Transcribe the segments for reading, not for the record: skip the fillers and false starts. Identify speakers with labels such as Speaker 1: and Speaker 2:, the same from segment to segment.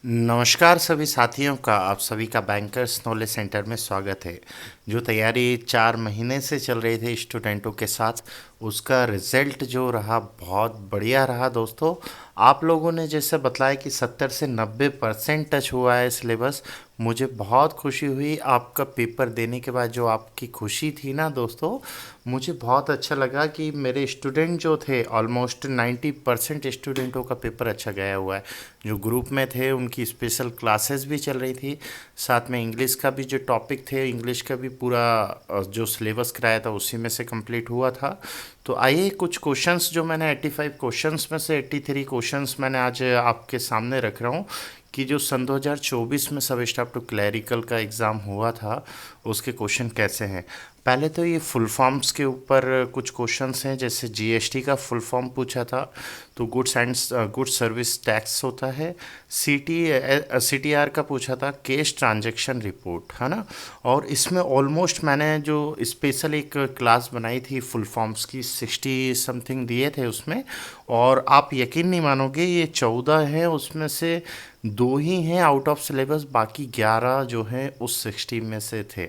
Speaker 1: नमस्कार सभी साथियों का, आप सभी का बैंकर्स नॉलेज सेंटर में स्वागत है। जो तैयारी 4 महीने से चल रही थी स्टूडेंटों के साथ, उसका रिजल्ट जो रहा बहुत बढ़िया रहा दोस्तों। आप लोगों ने जैसे बताया कि 70 से 90% टच हुआ है सिलेबस। मुझे बहुत खुशी हुई आपका पेपर देने के बाद। जो आपकी खुशी थी ना दोस्तों, मुझे बहुत अच्छा लगा कि मेरे स्टूडेंट जो थे ऑलमोस्ट 90% स्टूडेंटों का पेपर अच्छा गया हुआ है। जो ग्रुप में थे उनकी स्पेशल क्लासेस भी चल रही थी, साथ में इंग्लिश का भी जो टॉपिक थे, इंग्लिश का भी पूरा जो सिलेबस कराया था उसी में से कंप्लीट हुआ था। तो आइए कुछ क्वेश्चंस जो मैंने 85 क्वेश्चंस में से 83 क्वेश्चंस मैंने आज आपके सामने रख रहा हूँ कि जो सन 2024 में सब स्टाफ टू क्लैरिकल का एग्ज़ाम हुआ था उसके क्वेश्चन कैसे हैं। पहले तो ये फुल फॉर्म्स के ऊपर कुछ क्वेश्चंस हैं। जैसे जीएसटी का फुल फॉर्म पूछा था, तो गुड्स सर्विस टैक्स होता है। सीटीआर का पूछा था, कैश ट्रांजैक्शन रिपोर्ट, है ना। और इसमें ऑलमोस्ट मैंने जो स्पेशल एक क्लास बनाई थी फुल फॉर्म्स की, 60 समथिंग दिए थे उसमें। और आप यकीन नहीं मानोगे, ये 14 हैं उसमें से 2 ही हैं आउट ऑफ सिलेबस, बाकी 11 जो हैं उस 60 में से थे।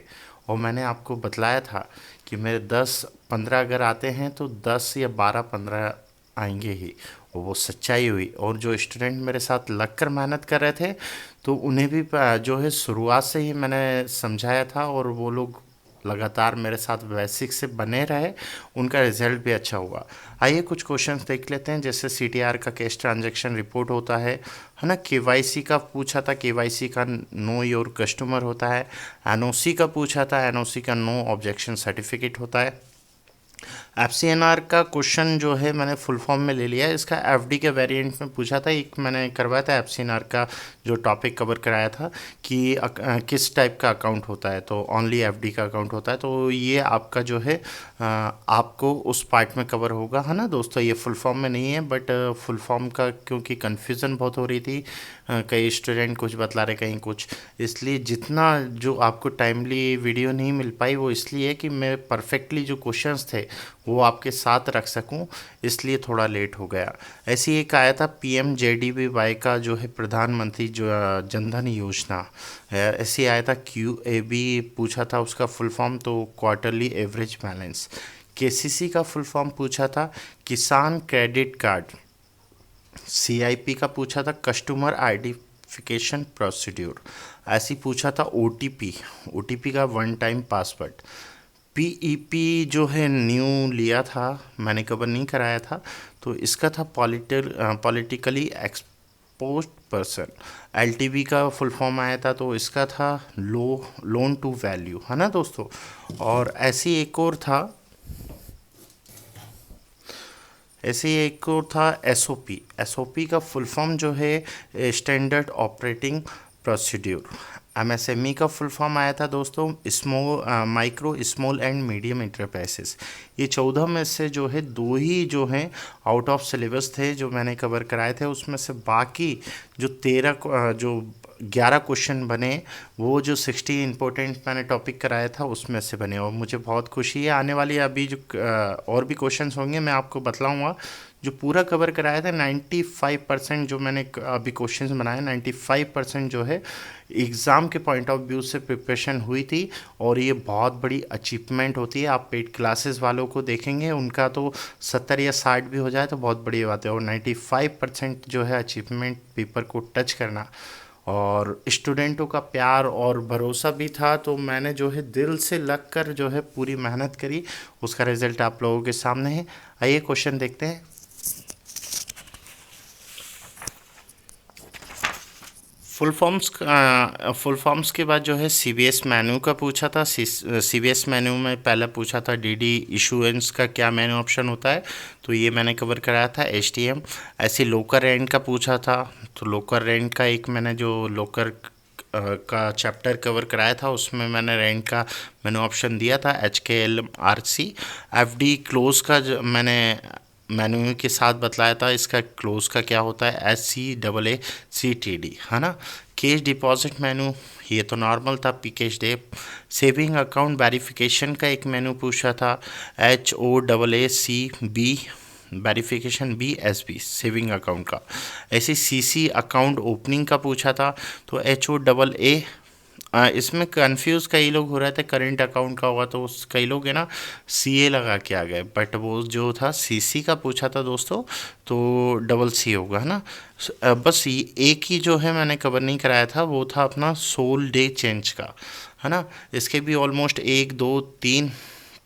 Speaker 1: और मैंने आपको बतलाया था कि मेरे 10-15 अगर आते हैं तो 10 या 12-15 आएंगे ही। और वो सच्चाई हुई। और जो स्टूडेंट मेरे साथ लग कर मेहनत कर रहे थे, तो उन्हें भी जो है शुरुआत से ही मैंने समझाया था, और वो लोग लगातार मेरे साथ बेसिक से बने रहे। उनका रिजल्ट भी अच्छा हुआ। आइए कुछ क्वेश्चंस देख लेते हैं। जैसे सीटीआर का कैश ट्रांजैक्शन रिपोर्ट होता है ना। केवाईसी का पूछा था, केवाईसी का नो योर कस्टमर होता है। एनओसी का पूछा था, एनओसी का नो ऑब्जेक्शन सर्टिफिकेट होता है। एफसीएनआर का क्वेश्चन जो है मैंने फुल फॉर्म में ले लिया है। इसका एफडी के वेरिएंट में पूछा था, एक मैंने करवाया था एफसीएनआर का जो टॉपिक कवर कराया था कि किस टाइप का अकाउंट होता है, तो ओनली एफडी का अकाउंट होता है। तो ये आपका जो है आपको उस पार्ट में कवर होगा, है ना दोस्तों। ये फुल फॉर्म में नहीं है, बट फुल फॉर्म का क्योंकि कन्फ्यूज़न बहुत हो रही थी, कई स्टूडेंट कुछ बतला रहे कहीं कुछ, इसलिए जितना जो आपको टाइमली वीडियो नहीं मिल पाई वो इसलिए कि मैं परफेक्टली जो क्वेश्चंस थे वो आपके साथ रख सकूं, इसलिए थोड़ा लेट हो गया। ऐसे ही एक आया था पीएमजेडीबीवाई का जो है प्रधानमंत्री जो जनधन योजना है, ऐसे ही आया था। क्यूएबी पूछा था, उसका फुल फॉर्म तो क्वार्टरली एवरेज बैलेंस। केसीसी का फुल फॉर्म पूछा था, किसान क्रेडिट कार्ड। सीआईपी का पूछा था, कस्टमर आइडेंटिफिकेशन प्रोसीड्यूर। ऐसे ही पूछा था ओटीपी, ओटीपी का वन टाइम पासवर्ड। पीईपी जो है न्यू लिया था, मैंने कवर नहीं कराया था, तो इसका था पॉलिटिकली एक्सपोज्ड पर्सन। एलटीवी का फुल फॉर्म आया था, तो इसका था लोन टू वैल्यू, है ना दोस्तों। और ऐसे ही एक और था एसओपी। एसओपी का फुल फॉर्म जो है स्टैंडर्ड ऑपरेटिंग प्रोसीड्यूर। एमएसएमई का फुल फॉर्म आया था दोस्तों, micro small and medium enterprises. ये 14 में से जो है 2 ही जो हैं आउट ऑफ सिलेबस थे जो मैंने कवर कराए थे। उसमें से बाकी जो 11 क्वेश्चन बने, वो जो 60 इंपॉर्टेंट मैंने टॉपिक कराया था उसमें से बने। और मुझे बहुत खुशी है, आने वाली अभी जो और भी क्वेश्चंस होंगे मैं आपको बतलाऊंगा। जो पूरा कवर कराया था 95% जो मैंने अभी क्वेश्चंस बनाए, 95% जो है एग्ज़ाम के पॉइंट ऑफ व्यू से प्रिपरेशन हुई थी। और ये बहुत बड़ी अचीवमेंट होती है। आप पेड क्लासेस वालों को देखेंगे, उनका तो 70 या 60 भी हो जाए तो बहुत बड़ी बात है। और 95% जो है अचीवमेंट पेपर को टच करना, और स्टूडेंटों का प्यार और भरोसा भी था, तो मैंने जो है दिल से लग कर जो है पूरी मेहनत करी। उसका रिजल्ट आप लोगों के सामने है। आइए क्वेश्चन देखते हैं। फुल फॉर्म्स के बाद जो है सीबीएस मेन्यू का पूछा था। सीबीएस मेन्यू में पहले पूछा था डीडी इशुएंस का क्या मेन्यू ऑप्शन होता है, तो ये मैंने कवर कराया था एचटीएम। ऐसे लोकर रेंट का पूछा था, तो लोकर रेंट का एक मैंने जो लोकर का चैप्टर कवर कराया था उसमें मैंने रेंट का मैंने ऑप्शन दिया था HKLRC। एफडी क्लोज का मैंने मेन्यू के साथ बतलाया था, इसका क्लोज का क्या होता है SCAACTD, है ना। कैश डिपॉजिट मेन्यू ये तो नॉर्मल था, P cash day. Saving account verification का एक मेन्यू पूछा था HOAACB verification BSB saving account का। ऐसे CC अकाउंट ओपनिंग का पूछा था, तो HOAA। इसमें कंफ्यूज कई लोग हो रहे थे, करेंट अकाउंट का होगा तो कई लोग है ना CA लगा के आ गए, बट वो जो था CC का पूछा था दोस्तों, तो CC होगा, है ना। बस ये एक ही जो है मैंने कवर नहीं कराया था, वो था अपना सोल डे चेंज का, है ना। इसके भी ऑलमोस्ट 1 2 3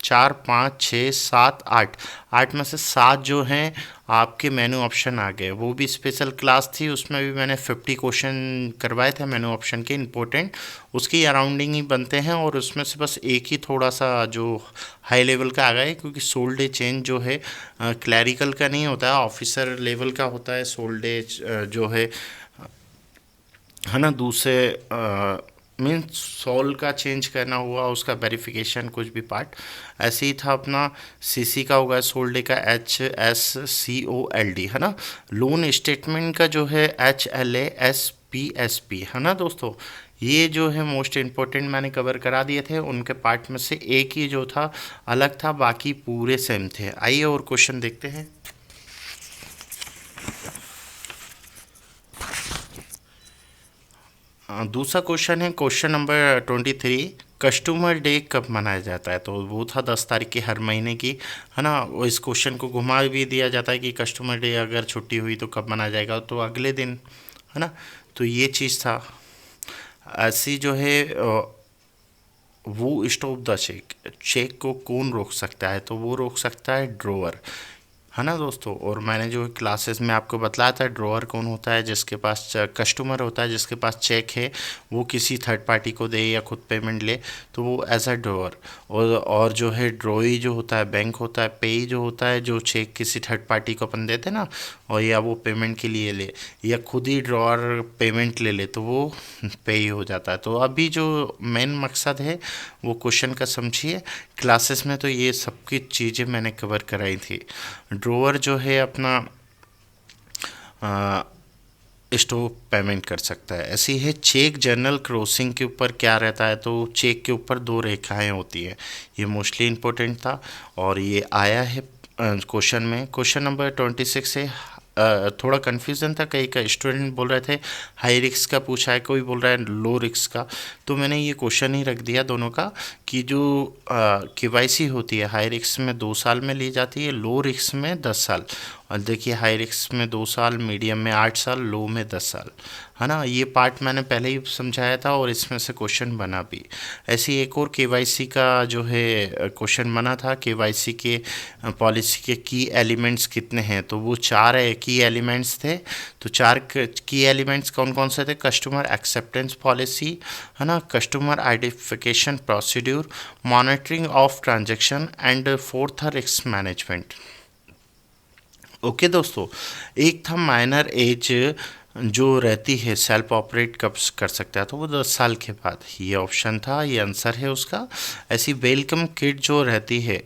Speaker 1: 4 5 6 7 8, 8 में से 7 जो हैं आपके मेनू ऑप्शन आ गए। वो भी स्पेशल क्लास थी, उसमें भी मैंने 50 क्वेश्चन करवाए थे मेनू ऑप्शन के इंपॉर्टेंट, उसकी अराउंडिंग ही बनते हैं, और उसमें से बस एक ही थोड़ा सा जो हाई लेवल का आ गया है, क्योंकि सोल डे चेंज जो है क्लैरिकल का नहीं होता है, ऑफिसर लेवल का होता है। सोल डे जो है ना दूसरे मीन्स सॉल का चेंज करना हुआ, उसका वेरिफिकेशन कुछ भी पार्ट ऐसे ही था। अपना CC का होगा सोल्ड का HSCOLD, है ना। लोन स्टेटमेंट का जो है HLASPSP, है ना दोस्तों। ये जो है मोस्ट इम्पोर्टेंट मैंने कवर करा दिए थे, उनके पार्ट में से एक ही जो था अलग था, बाकी पूरे सेम थे। आइए और क्वेश्चन देखते हैं। दूसरा क्वेश्चन है क्वेश्चन नंबर 23, कस्टमर डे कब मनाया जाता है। तो वो था 10 तारीख की हर महीने की, है ना। वो इस क्वेश्चन को घुमा भी दिया जाता है कि कस्टमर डे अगर छुट्टी हुई तो कब मनाया जाएगा, तो अगले दिन, है ना। तो ये चीज़ था। ऐसी जो है वो स्टॉप द चेक, चेक को कौन रोक सकता है, तो वो रोक सकता है ड्रॉवर, है ना दोस्तों। और मैंने जो क्लासेस में आपको बताया था, ड्रॉअर कौन होता है, जिसके पास कस्टमर होता है जिसके पास चेक है, वो किसी थर्ड पार्टी को दे या खुद पेमेंट ले, तो वो एज अ ड्रॉअर। और जो है ड्रॉई जो होता है बैंक होता है, पेई जो होता है जो चेक किसी थर्ड पार्टी को अपन देते ना, और या वो पेमेंट के लिए ले, या खुद ही ड्रॉअर पेमेंट ले ले, तो वो पेई हो जाता है। तो अभी जो मेन मकसद है वो क्वेश्चन का समझिए। क्लासेस में तो ये सबकी चीज़ें मैंने कवर कराई थी। ड्रोवर जो है अपना स्टॉप पेमेंट कर सकता है। ऐसी है चेक जर्नल क्रॉसिंग के ऊपर क्या रहता है, तो चेक के ऊपर 2 रेखाएं होती है। ये मोस्टली इम्पोर्टेंट था, और ये आया है क्वेश्चन में। क्वेश्चन नंबर 26 है। थोड़ा कन्फ्यूज़न था, कई का स्टूडेंट बोल रहे थे हाई रिस्क का पूछा है, कोई बोल रहा है लो रिस्क का, तो मैंने ये क्वेश्चन ही रख दिया दोनों का कि जो KYC होती है हाई रिस्क में 2 साल में ली जाती है, लो रिस्क में 10 साल। और देखिए हाई रिस्क में 2 साल, मीडियम में 8 साल, लो में 10 साल, है ना। ये पार्ट मैंने पहले ही समझाया था, और इसमें से क्वेश्चन बना भी। ऐसी एक और KYC का जो है क्वेश्चन बना था। KYC के पॉलिसी के की एलिमेंट्स कितने हैं, तो वो 4 की एलिमेंट्स थे। तो 4 की एलिमेंट्स कौन कौन से थे, कस्टमर एक्सेप्टेंस पॉलिसी, है ना, customer identification procedure, monitoring of transaction, and fourth risk management. Okay दोस्तों, एक था माइनर एज जो रहती है सेल्फ ऑपरेट कब कर सकता है, तो वो 10 साल के बाद। ये ऑप्शन था, ये आंसर है उसका। ऐसी वेलकम किट जो रहती है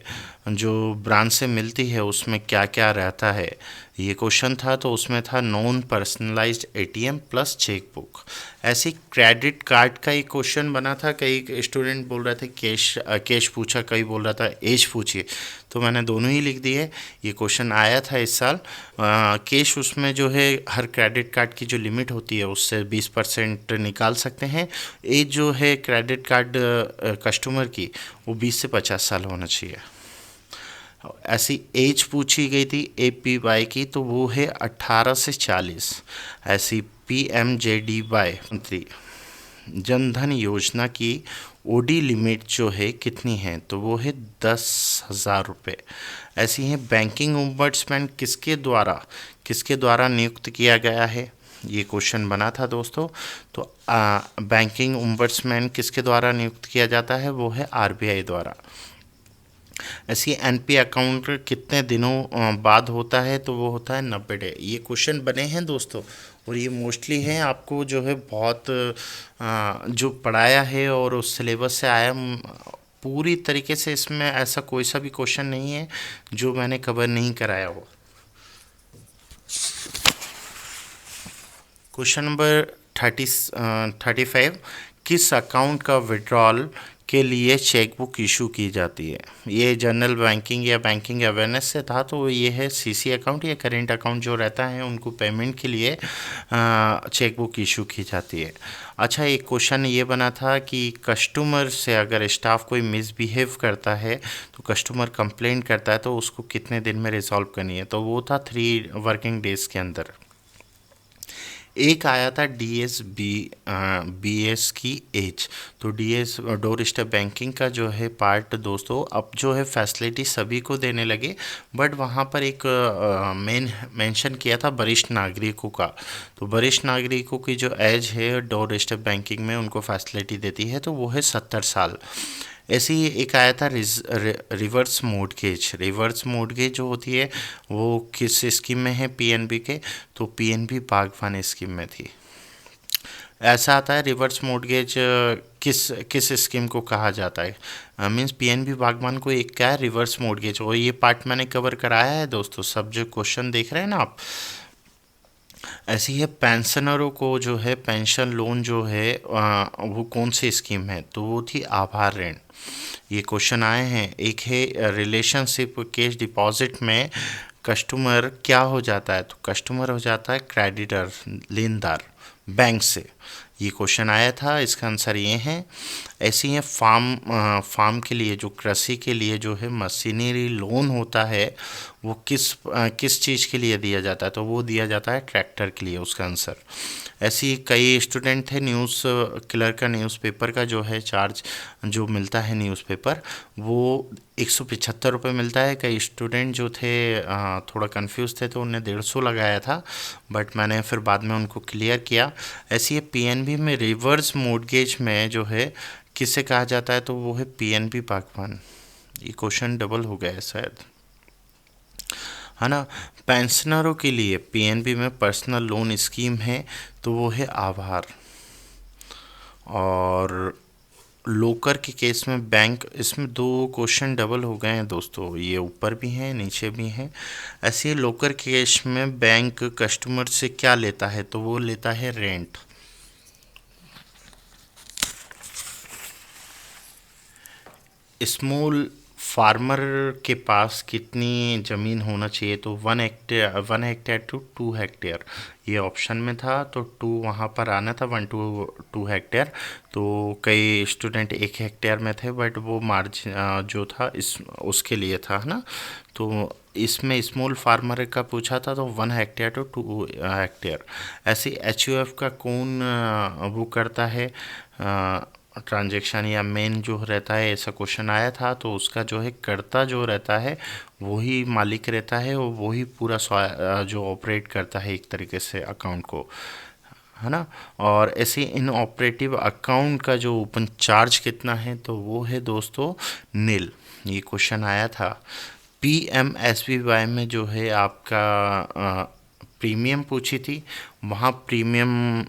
Speaker 1: जो ब्रांच से मिलती है, उसमें क्या क्या रहता है, ये क्वेश्चन था। तो उसमें था non personalised ATM plus cheque book. ऐसे क्रेडिट कार्ड का एक क्वेश्चन बना था, कई स्टूडेंट बोल रहे थे कैश पूछा, कई बोल रहा था एज पूछिए, तो मैंने दोनों ही लिख दिए। ये क्वेश्चन आया था इस साल। कैश उसमें जो है हर क्रेडिट कार्ड की जो लिमिट होती है उससे 20% निकाल सकते हैं। एज जो है क्रेडिट कार्ड कस्टमर की, वो 20 से 50 साल होना चाहिए। ऐसी एज पूछी गई थी APY की, तो वो है 18 से 40। ऐसी PMJDY मंत्री जनधन योजना की OD लिमिट जो है कितनी है, तो वो है 10,000 रुपये। ऐसी है बैंकिंग ओम्बड्समैन किसके द्वारा नियुक्त किया गया है, ये क्वेश्चन बना था दोस्तों। तो बैंकिंग ओम्बड्समैन किसके द्वारा नियुक्त किया जाता है, वो है RBI द्वारा। ऐसी NP अकाउंट कितने दिनों बाद होता है, तो वो होता है 90 डे। ये क्वेश्चन बने हैं दोस्तों, और ये मोस्टली हैं आपको जो है बहुत जो पढ़ाया है और उस सिलेबस से आया पूरी तरीके से। इसमें ऐसा कोई सा भी क्वेश्चन नहीं है जो मैंने कवर नहीं कराया हो। क्वेश्चन नंबर 35, किस अकाउंट का विड्रॉल के लिए चेक बुक इशू की जाती है। ये जनरल बैंकिंग या बैंकिंग अवेयरनेस से था, तो ये है सीसी अकाउंट या करेंट अकाउंट जो रहता है उनको पेमेंट के लिए चेक बुक इशू की जाती है। अच्छा, एक क्वेश्चन ये बना था कि कस्टमर से अगर स्टाफ कोई मिसबिहेव करता है तो कस्टमर कंप्लेंट करता है तो उसको कितने दिन में रिजॉल्व करनी है, तो वो था 3 वर्किंग डेज के अंदर। एक आया था बीएस की एज। तो डीएस डोर स्टेप बैंकिंग का जो है पार्ट दोस्तों अब जो है फैसिलिटी सभी को देने लगे, बट वहाँ पर एक मेंशन किया था वरिष्ठ नागरिकों का। तो वरिष्ठ नागरिकों की जो एज है डोर स्टेप बैंकिंग में उनको फैसिलिटी देती है, तो वो है 70 साल। ऐसे ही एक आया था रिवर्स मोडगेज। रिवर्स मोडगेज जो होती है वो किस स्कीम में है, पीएनबी के, तो पीएनबी बागवान स्कीम में थी। ऐसा आता है रिवर्स मोडगेज किस किस स्कीम को कहा जाता है, मींस पीएनबी बागवान को एक क्या है रिवर्स मोडगेज, और ये पार्ट मैंने कवर कराया है दोस्तों, सब जो क्वेश्चन देख रहे हैं ना आप। ऐसी है पेंशनरों को जो है पेंशन लोन जो है वो कौन सी स्कीम है, तो वो थी आभार ऋण। ये क्वेश्चन आए हैं। एक है रिलेशनशिप कैश डिपॉजिट में कस्टमर क्या हो जाता है, तो कस्टमर हो जाता है क्रेडिटर, लेनदार बैंक से। ये क्वेश्चन आया था, इसका आंसर ये है। ऐसे ही है फार्म के लिए जो कृषि के लिए जो है मशीनरी लोन होता है वो किस चीज़ के लिए दिया जाता है, तो वो दिया जाता है ट्रैक्टर के लिए, उसका आंसर। ऐसे ही कई स्टूडेंट थे न्यूज़ क्लर्क का न्यूज़पेपर का जो है चार्ज जो मिलता है न्यूज़पेपर वो 175 रुपये मिलता है। कई स्टूडेंट जो थे थोड़ा कंफ्यूज थे तो उन्हें 150 लगाया था, बट मैंने फिर बाद में उनको क्लियर किया। ऐसी है पीएनबी में रिवर्स मोर्टगेज में जो है किसे कहा जाता है, तो वो है पीएनबी बागवान। ये क्वेश्चन डबल हो गया है शायद, है ना। पेंशनरों के लिए पीएनबी में पर्सनल लोन स्कीम है, तो वो है आभार। और लोकर के केस में बैंक, इसमें दो क्वेश्चन डबल हो गए हैं दोस्तों, ये ऊपर भी हैं नीचे भी हैं। ऐसे ही लोकर के केस में बैंक कस्टमर से क्या लेता है, तो वो लेता है रेंट। स्मॉल फार्मर के पास कितनी ज़मीन होना चाहिए, तो 1 हेक्टेयर टू 2 हेक्टेयर, ये ऑप्शन में था, तो 2 वहाँ पर आना था, 1 to 2 हेक्टेयर। तो कई स्टूडेंट 1 हेक्टेयर में थे, बट वो मार्जिन जो था इस उसके लिए था, है ना। तो इसमें स्मॉल फार्मर का पूछा था, तो 1 हेक्टेयर टू 2 हेक्टेयर। ऐसे एचयूएफ का कौन वो करता है ट्रांजैक्शन या मेन जो रहता है, ऐसा क्वेश्चन आया था, तो उसका जो है कर्ता जो रहता है वही मालिक रहता है और वही पूरा जो ऑपरेट करता है एक तरीके से अकाउंट को, है ना। और ऐसे इन ऑपरेटिव अकाउंट का जो ओपन चार्ज कितना है, तो वो है दोस्तों नील। ये क्वेश्चन आया था। पीएमएसबीवाई में जो है आपका प्रीमियम पूछी थी, वहाँ प्रीमियम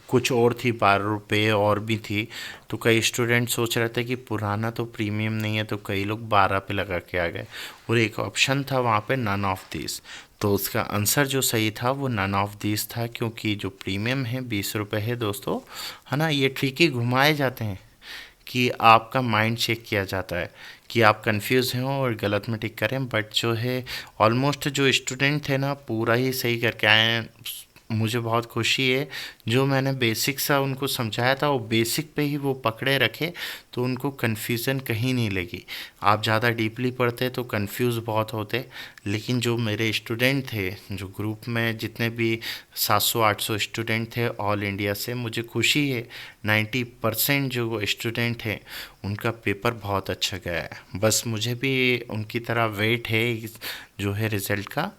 Speaker 1: कुछ और थी, 12 रुपये और भी थी। तो कई स्टूडेंट सोच रहे थे कि पुराना तो प्रीमियम नहीं है, तो कई लोग 12 पे लगा के आ गए। और एक ऑप्शन था वहाँ पे नन ऑफ दिस, तो उसका आंसर जो सही था वो नन ऑफ दिस था, क्योंकि जो प्रीमियम है 20 रुपये है दोस्तों, है ना। ये ट्रिकी घुमाए जाते हैं कि आपका माइंड चेक किया जाता है कि आप कंफ्यूज हैं और गलत में टिक करें, बट जो है ऑलमोस्ट जो स्टूडेंट थे ना पूरा ही सही करके आए हैं। मुझे बहुत खुशी है, जो मैंने बेसिक सा उनको समझाया था वो बेसिक पे ही वो पकड़े रखे, तो उनको कन्फ्यूज़न कहीं नहीं लगी। आप ज़्यादा डीपली पढ़ते तो कंफ्यूज बहुत होते, लेकिन जो मेरे स्टूडेंट थे जो ग्रुप में जितने भी 700-800 स्टूडेंट थे ऑल इंडिया से, मुझे खुशी है 90% जो स्टूडेंट हैं उनका पेपर बहुत अच्छा गया है। बस मुझे भी उनकी तरह वेट है जो है रिज़ल्ट का।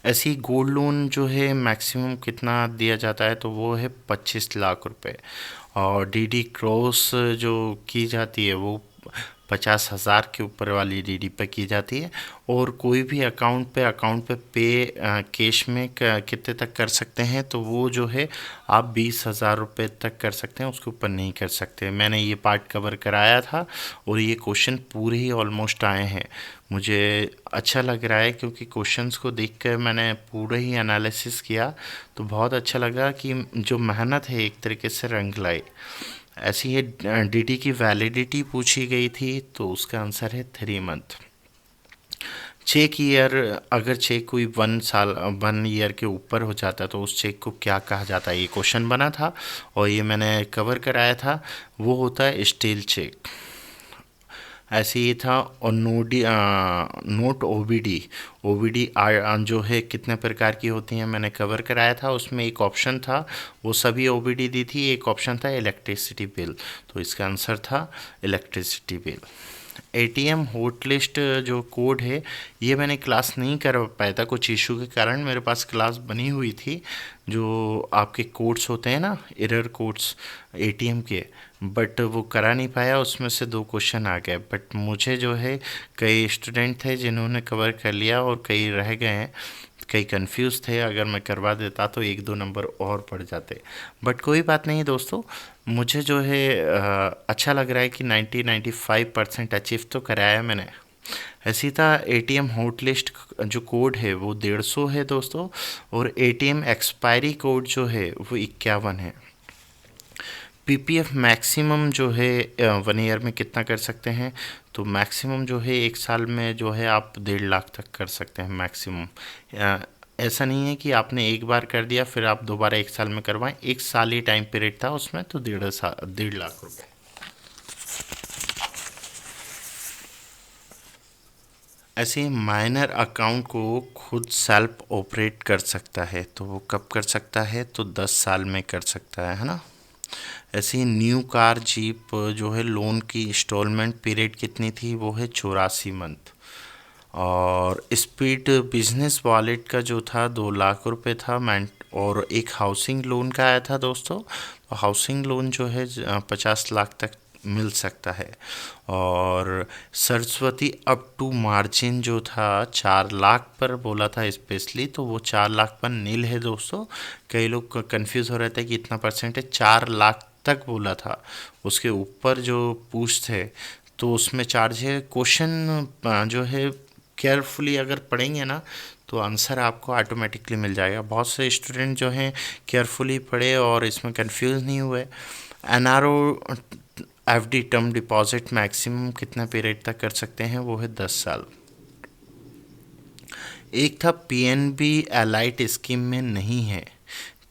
Speaker 1: ऐसी गोल्ड लोन जो है मैक्सिमम कितना दिया जाता है, तो वो है 25 लाख रुपए। और डीडी क्रॉस जो की जाती है वो 50,000 के ऊपर वाली डीडी पे की जाती है। और कोई भी अकाउंट पे कैश में कितने तक कर सकते हैं, तो वो जो है आप 20,000 रुपये तक कर सकते हैं, उसके ऊपर नहीं कर सकते। मैंने ये पार्ट कवर कराया था और ये क्वेश्चन पूरे ही ऑलमोस्ट आए हैं। मुझे अच्छा लग रहा है क्योंकि क्वेश्चंस को देखकर मैंने पूरा ही एनालिसिस किया, तो बहुत अच्छा लगा कि जो मेहनत है एक तरीके से रंग लाई। ऐसी ही डीडी की वैलिडिटी पूछी गई थी, तो उसका आंसर है 3 मंथ। चेक ईयर, अगर चेक कोई 1 साल 1 ईयर के ऊपर हो जाता है तो उस चेक को क्या कहा जाता है, ये क्वेश्चन बना था और ये मैंने कवर कराया था। वो होता है स्टील चेक। ऐसे ही था। और नोट ओबीडी। ओबीडी जो है कितने प्रकार की होती हैं मैंने कवर कराया था। उसमें एक ऑप्शन था, वो सभी ओबीडी दी थी, एक ऑप्शन था इलेक्ट्रिसिटी बिल, तो इसका आंसर था electricity bill. ATM hot list जो कोड है, ये मैंने क्लास नहीं कर पाया था कुछ इशू के कारण। मेरे पास क्लास बनी हुई थी जो आपके कोड्स होते हैं ना, एरर कोड्स एटीएम के, बट वो करा नहीं पाया। उसमें से 2 क्वेश्चन आ गए, बट मुझे जो है कई स्टूडेंट थे जिन्होंने कवर कर लिया और कई रह गए हैं, कई कंफ्यूज थे। अगर मैं करवा देता तो 1-2 नंबर और बढ़ जाते, बट कोई बात नहीं दोस्तों। मुझे जो है अच्छा लग रहा है कि 90-95% अचीव तो कराया है मैंने। ऐसी था। एटीएम हॉट लिस्ट जो कोड है वो 150 है दोस्तों, और एटीएम एक्सपायरी कोड जो है वो 51 है। पीपीएफ मैक्सिमम जो है 1 ईयर में कितना कर सकते हैं, तो मैक्सिमम जो है 1 साल में जो है आप 1.5 लाख तक कर सकते हैं मैक्सिमम। ऐसा नहीं है कि आपने एक बार कर दिया फिर आप दोबारा 1 साल में करवाएं। 1 साल ही टाइम पीरियड था उसमें, तो 1.5 लाख रुपए। ऐसे ही माइनर अकाउंट को खुद सेल्फ ऑपरेट कर सकता है, तो वो कब कर सकता है, तो 10 साल में कर सकता है ना। ऐसे ही न्यू कार जीप जो है लोन की इंस्टॉलमेंट पीरियड कितनी थी, वो है 84 मंथ। और स्पीड बिजनेस वॉलेट का जो था 2 लाख रुपए था मैन। और एक हाउसिंग लोन का आया था दोस्तों, तो हाउसिंग लोन जो है 50 लाख तक मिल सकता है। और सरस्वती अप टू मार्जिन जो था 4 लाख पर बोला था स्पेशली, तो वो 4 लाख पर नील है दोस्तों। कई लोग कंफ्यूज हो रहे थे कि इतना परसेंट है, 4 लाख तक बोला था। उसके ऊपर जो पूछते तो उसमें चार्ज है। क्वेश्चन जो है केयरफुली अगर पढ़ेंगे ना तो आंसर आपको ऑटोमेटिकली मिल जाएगा। बहुत से स्टूडेंट जो हैं केयरफुली पढ़े और इसमें कंफ्यूज नहीं हुए। NRO FD term deposit maximum कितना पीरियड तक कर सकते हैं, वो है 10 साल। एक था पीएनबी एलाइट स्कीम में नहीं है।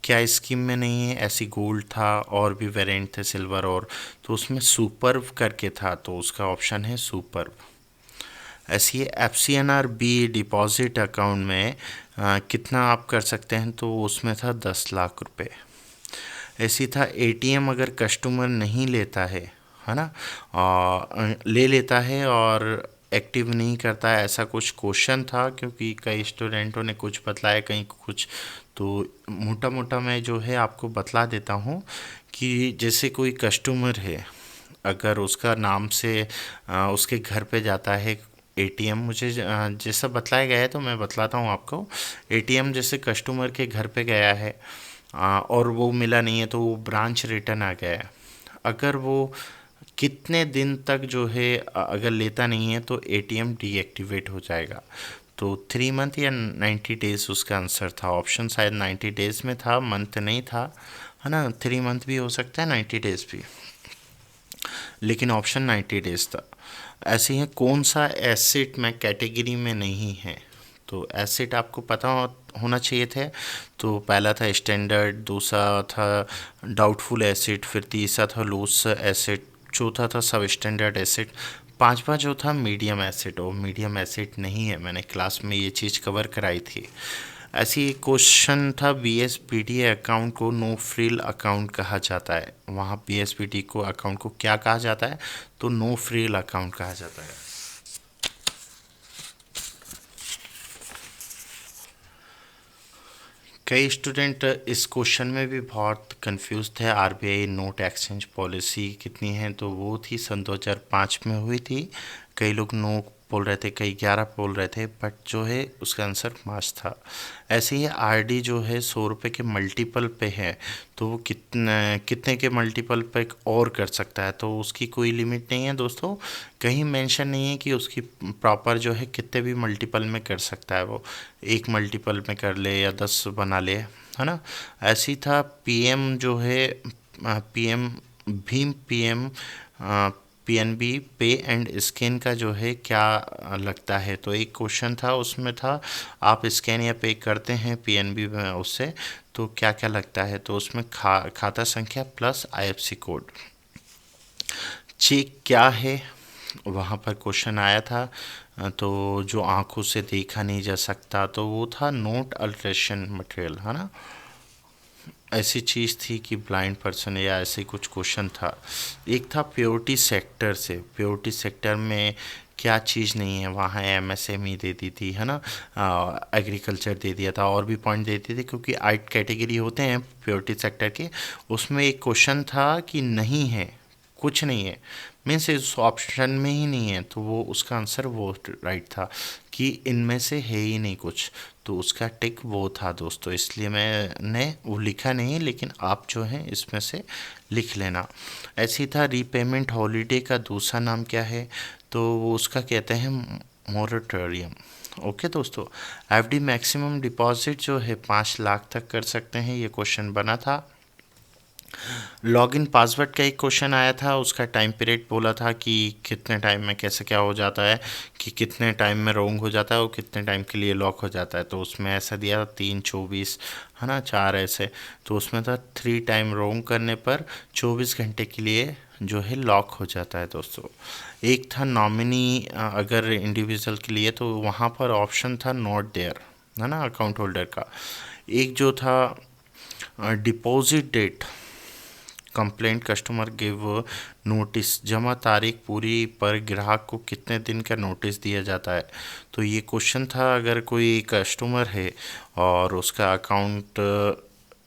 Speaker 1: क्या स्कीम में नहीं है, ऐसी गोल्ड था और भी वेरिएंट थे सिल्वर और, तो उसमें सुपर्व करके था, तो उसका ऑप्शन है सुपर्व। ऐसी F C N R B deposit account में कितना आप कर सकते हैं, तो उसमें था 10 लाख रुपए। ऐसी था एटीएम अगर कस्टमर नहीं लेता है ना, ले लेता है और एक्टिव नहीं करता है, ऐसा कुछ क्वेश्चन था। क्योंकि कई स्टूडेंटों ने कुछ बतलाया कहीं कुछ, तो मोटा मोटा मैं जो है आपको बतला देता हूँ कि जैसे कोई कस्टमर है, अगर उसका नाम से उसके घर पे जाता है एटीएम, मुझे जैसा बतलाया गया है तो मैं बतलाता हूँ आपको। एटीएम जैसे कस्टमर के घर पे गया है और वो मिला नहीं है, तो वो ब्रांच रिटर्न आ गया है। अगर वो कितने दिन तक जो है अगर लेता नहीं है तो एटीएम डीएक्टिवेट हो जाएगा। तो 3 मंथ या 90 डेज उसका आंसर था। ऑप्शन शायद 90 डेज में था, मंथ नहीं था, है ना। 3 मंथ भी हो सकता है, 90 डेज भी, लेकिन ऑप्शन 90 डेज था। ऐसे ही कौन सा एसिड में कैटेगरी में नहीं है, तो एसिड आपको पता होना चाहिए थे। तो पहला था स्टैंडर्ड, दूसरा था डाउटफुल एसिड, फिर तीसरा था लूज एसिड, चौथा था सब स्टैंडर्ड एसिड, पांचवा जो था मीडियम एसिड। और मीडियम एसिड नहीं है, मैंने क्लास में ये चीज़ कवर कराई थी। ऐसी एक क्वेश्चन था, बीएसपीटी अकाउंट को नो फ्रिल अकाउंट कहा जाता है। वहाँ बीएसपीटी को अकाउंट को क्या कहा जाता है, तो नो फ्रिल अकाउंट कहा जाता है। कई स्टूडेंट इस क्वेश्चन में भी बहुत कंफ्यूज थे। आरबीआई नोट एक्सचेंज पॉलिसी कितनी है, तो वो थी सन 2005 में हुई थी। कई लोग नो बोल रहे थे, कई 11 बोल रहे थे, बट जो है उसका आंसर 5 था। ऐसे ही आरडी जो है 100 रुपये के मल्टीपल पे है, तो वो कितने कितने के मल्टीपल पे और कर सकता है, तो उसकी कोई लिमिट नहीं है दोस्तों। कहीं मेंशन नहीं है कि उसकी प्रॉपर जो है कितने भी मल्टीपल में कर सकता है। वो एक मल्टीपल में कर ले या 10 बना ले, है ना। ऐसी था पीएम जो है पीएम भीम पीएम पीएनबी पे एंड स्कैन का जो है क्या लगता है। तो एक क्वेश्चन था, उसमें था आप स्कैन या पे करते हैं पीएनबी में उससे, तो क्या क्या लगता है। तो उसमें खाता संख्या प्लस आईएफसी कोड। चेक क्या है, वहाँ पर क्वेश्चन आया था। तो जो आंखों से देखा नहीं जा सकता, तो वो था नोट अल्ट्रेशन मटेरियल, है ना। ऐसी चीज़ थी कि ब्लाइंड पर्सन या ऐसे कुछ क्वेश्चन था। एक था प्योरिटी सेक्टर से, प्योरिटी सेक्टर में क्या चीज़ नहीं है, वहाँ एमएसएमई दे दी थी, है ना। एग्रीकल्चर दे दिया था, और भी पॉइंट देते थे क्योंकि 8 कैटेगरी होते हैं प्योरिटी सेक्टर के। उसमें एक क्वेश्चन था कि नहीं है, कुछ नहीं है, मीन्स इस ऑप्शन में ही नहीं है, तो वो उसका आंसर वो राइट था कि इनमें से है ही नहीं कुछ। तो उसका टिक वो था दोस्तों, इसलिए मैंने वो लिखा नहीं, लेकिन आप जो है इसमें से लिख लेना। ऐसे ही था रीपेमेंट हॉलीडे का दूसरा नाम क्या है, तो वो उसका कहते हैं मोरेटोरियम। ओके दोस्तों। एफडी मैक्सिमम डिपॉजिट जो है 5 लाख तक कर सकते हैं, ये क्वेश्चन बना था। लॉगिन पासवर्ड का एक क्वेश्चन आया था, उसका टाइम पीरियड बोला था कि कितने टाइम में कैसे क्या हो जाता है, कि कितने टाइम में रोंग हो जाता है और कितने टाइम के लिए लॉक हो जाता है। तो उसमें ऐसा दिया 3 24, है ना, 4 ऐसे। तो उसमें था 3 टाइम रोंग करने पर 24 घंटे के लिए जो है लॉक हो जाता है दोस्तों। एक था नॉमिनी अगर इंडिविजुअल के लिए, तो वहाँ पर ऑप्शन था नॉट देयर, है ना, अकाउंट होल्डर का। एक जो था deposit date, complaint customer give notice, जमा तारीख पूरी पर ग्राहक को कितने दिन का नोटिस दिया जाता है। तो ये क्वेश्चन था, अगर कोई कस्टमर है और उसका अकाउंट,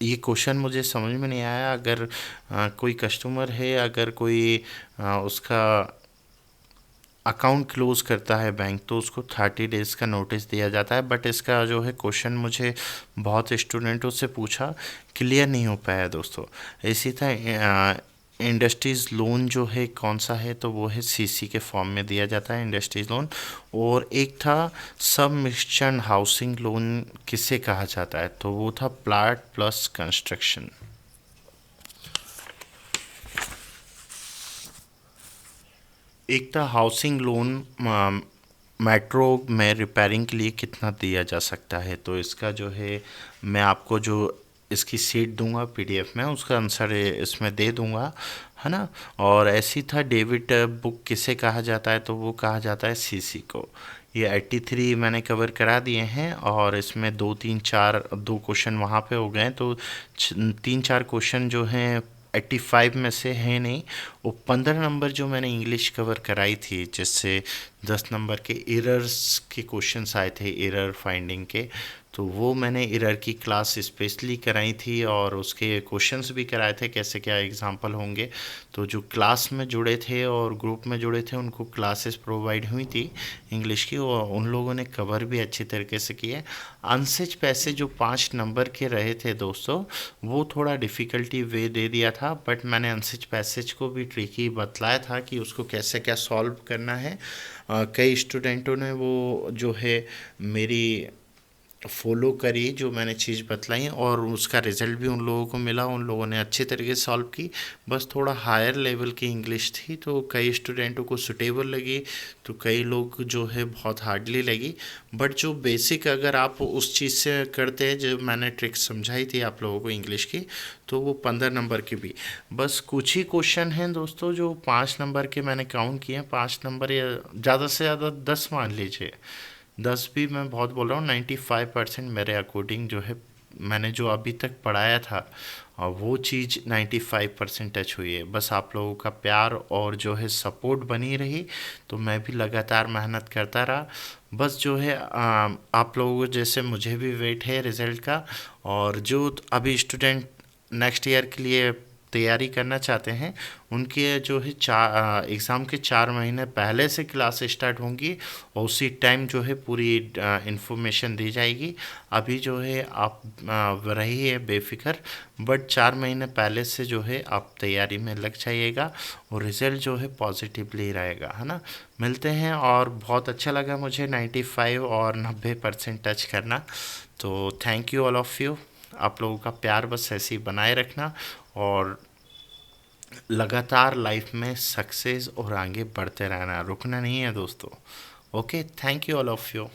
Speaker 1: ये क्वेश्चन मुझे समझ में नहीं आया। अगर कोई कस्टमर है, अगर कोई उसका अकाउंट क्लोज करता है बैंक, तो उसको 30 डेज़ का नोटिस दिया जाता है। बट इसका जो है क्वेश्चन मुझे बहुत स्टूडेंटों से पूछा, क्लियर नहीं हो पाया दोस्तों। इसी था इंडस्ट्रीज़ लोन जो है कौन सा है, तो वो है सीसी के फॉर्म में दिया जाता है इंडस्ट्रीज़ लोन। और एक था सबमिशन हाउसिंग लोन किसे कहा जाता है, तो वो था प्लाट प्लस कंस्ट्रक्शन। एक था हाउसिंग लोन मेट्रो में रिपेयरिंग के लिए कितना दिया जा सकता है। तो इसका जो है मैं आपको जो इसकी सीट दूंगा पीडीएफ में, उसका आंसर इसमें दे दूंगा, है ना। और ऐसी था डेविड बुक किसे कहा जाता है, तो वो कहा जाता है सीसी को। ये 83 मैंने कवर करा दिए हैं, और इसमें 2 क्वेश्चन वहाँ पे हो गए। तो 3 4 क्वेश्चन जो हैं 85 में से है नहीं। वो 15 नंबर जो मैंने इंग्लिश कवर कराई थी, जिससे 10 नंबर के एरर्स के क्वेश्चंस आए थे, एरर फाइंडिंग के, तो वो मैंने एरर की क्लास स्पेशली कराई थी, और उसके क्वेश्चंस भी कराए थे कैसे क्या एग्जांपल होंगे। तो जो क्लास में जुड़े थे और ग्रुप में जुड़े थे, उनको क्लासेस प्रोवाइड हुई थी इंग्लिश की, और उन लोगों ने कवर भी अच्छी तरीके से किए। अनसिच पैसे जो 5 नंबर के रहे थे दोस्तों, वो थोड़ा डिफ़िकल्टी वे दे दिया था, बट मैंने अनसिच पैसेज को भी ट्रिकी बतलाया था कि उसको कैसे क्या सॉल्व करना है। कई स्टूडेंटों ने वो जो है मेरी फॉलो करी, जो मैंने चीज़ बतलाई, और उसका रिजल्ट भी उन लोगों को मिला, उन लोगों ने अच्छे तरीके से सॉल्व की। बस थोड़ा हायर लेवल की इंग्लिश थी, तो कई स्टूडेंटों को सुटेबल लगी, तो कई लोग जो है बहुत हार्डली लगी। बट जो बेसिक अगर आप उस चीज़ से करते हैं, जो मैंने ट्रिक समझाई थी आप लोगों को इंग्लिश की, तो वो 15 नंबर की भी। बस कुछ ही क्वेश्चन हैं दोस्तों जो 5 नंबर के मैंने काउंट किए हैं, 5 नंबर या ज़्यादा से ज़्यादा 10 मान लीजिए। 10 भी मैं बहुत बोल रहा हूँ, 95% मेरे अकॉर्डिंग जो है मैंने जो अभी तक पढ़ाया था, वो चीज़ 95% टच हुई है। बस आप लोगों का प्यार और जो है सपोर्ट बनी रही, तो मैं भी लगातार मेहनत करता रहा। बस जो है आप लोगों को जैसे मुझे भी वेट है रिज़ल्ट का। और जो अभी स्टूडेंट नेक्स्ट ईयर के लिए तैयारी करना चाहते हैं, उनके जो है एग्ज़ाम के 4 महीने पहले से क्लास स्टार्ट होंगी, और उसी टाइम जो है पूरी इन्फॉर्मेशन दी जाएगी। अभी जो है आप रहिए बेफिक्र, बट 4 महीने पहले से जो है आप तैयारी में लग जाइएगा, और रिज़ल्ट जो है पॉजिटिवली रहेगा, है ना। मिलते हैं, और बहुत अच्छा लगा मुझे 95 और 90% टच करना। तो thank you all of you. आप लोगों का प्यार बस ऐसे ही बनाए रखना, और लगातार लाइफ में सक्सेस और आगे बढ़ते रहना, रुकना नहीं है दोस्तों। Okay, thank you all of you.